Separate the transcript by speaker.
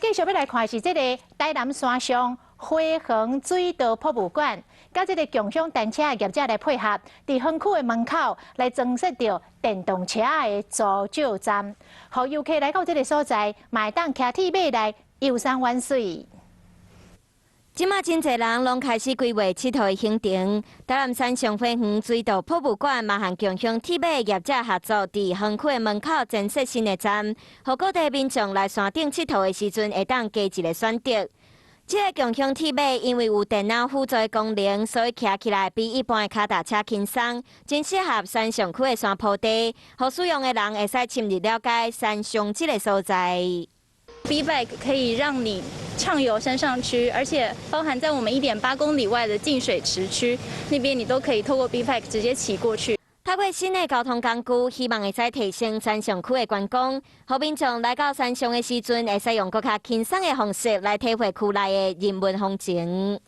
Speaker 1: 继续要来看是这个台南山上花园水道博物馆，甲这个共享单车的业者来配合，伫园区的门口来装设着电动车的租借站，互游客来到这个所在，买当骑铁马来游山玩水。
Speaker 2: 即马真侪人拢开始规划佚佗的行程。台南山上花园水道博物馆嘛，和共享铁马业者合作，伫园区的门口增设新的站，互各地民众来山顶佚佗的时阵，会当加一个选择。这个共享铁马因为有电脑辅助的功能，所以骑起来比一般的脚踏车轻松，真适合山上区的山坡地，互使用的人会使深入了解山上这个所在。
Speaker 3: B-Bike 可以让你畅游山上区，而且包含在我们1.8公里外的净水池区那边，你都可以透过 B-Bike 直接骑过去。透过新的交通工具，希望会使提升山上区的观光，让民众来到山上的时阵，会使用更加轻松的方式来体会区内的人文风情。